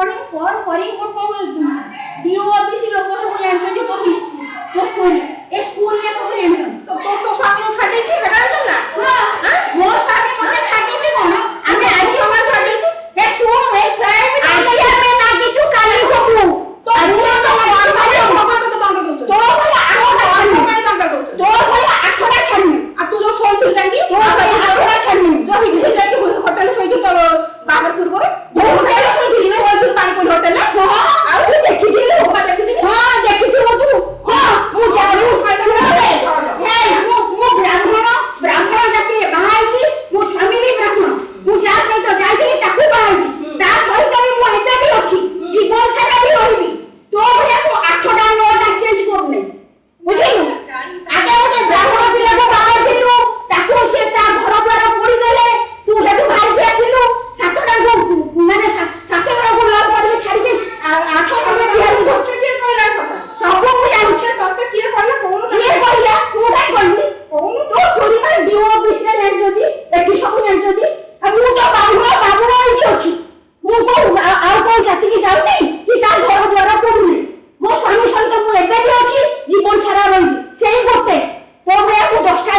recording করে deo office লোক সব জানতে করি তো করি এই স্কুল নিয়ে তো জানি তো তো সামনে থাকে কি হেডাল না হ্যাঁ মোর সামনে মনে থাকে কি কোন আমি আজ আমার থাকে এ তুই এই সাহেব আজ আমি না কিছু কালি হবু তো আমি তো আমার ভাই খবর তো বন্ধ করতে তো বলে আখড়া খানি তো বলে আখড়া খানি আর তুই তো ফোন দিলি নাকি তো বলে আখড়া খানি যদি দিলি নাকি হোটেলে কইছো তো বাবার করব হোটেলে কই দিলি ওই তুই পানি কোন হোটেলে আর তুই দেখি দিলি ওটা দেখি দিলি হ্যাঁ দেখি তুই হ্যাঁ মু জানি এই মু ব্রাহ্মণ জাতি বাহাইছি মু স্বামী ব্রাহ্মণ মু যা কইতো যাইছি তাকু বাহাইছি তা কইতো মু এটা দি অছি জীবন সারা দি হইবি তো বলে তো 8টা 9টা চেঞ্জ করবে বুঝিলু আগে ওটা ব্রাহ্মণ বিলাকে বাহাইছিলু তাকু সে তা ঘর দ্বারা পড়ি গলে তুই সেটু ভাই দিয়াছিলু 7টা মানে 7টা গোল পড়ি ছাড়ি 8টা বিহারি ধরতে দিয়ে কইলার কথা সব মু জানছে ততে কি কইলা কোন কি কইলা তুই ভাই কইলি কোন তো পরিবার দিও বিস্তার নেন যদি একই সব নেন যদি আমি তো বাবু হইছি অছি মু তো আর কোন জাতি কি যাও নাই কি তার ঘর দ্বারা পড়ুনি মো স্বামী সন্ত মু এতে দি অছি জীবন সারা রইছি সেই করতে তো আমি 10টা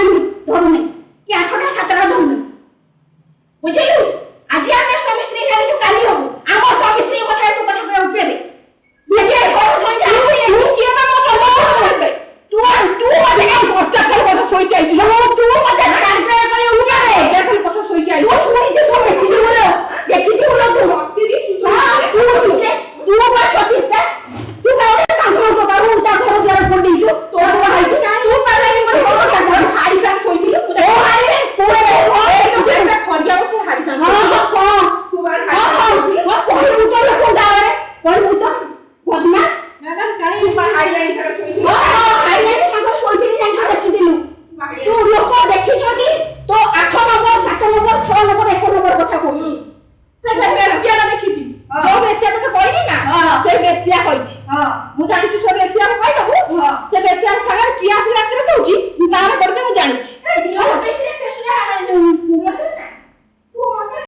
ধরুনি কি 8টা 7টা ধরুনি বুঝিলু আজ আমি স্বামী স্ত্রী হেতু কালি হবো আমার স্বামী স্ত্রী কথা একটু কথা করে উঠবে দেখে ঘর সঙ্গে আমি এই কি না মতো হবে তুই মানে এই কথা কথা কই চাই তুই মানে কাজ করে উঠে এখন কথা কই চাই ও তুই যে তুমি কি বলো দেখি তুই বলো তুই তুই বা সত্যি তুই না কাজ করতে পারো তা ঘর যারা পড়ে দিছো তোরা হাইছি না তুই পারলে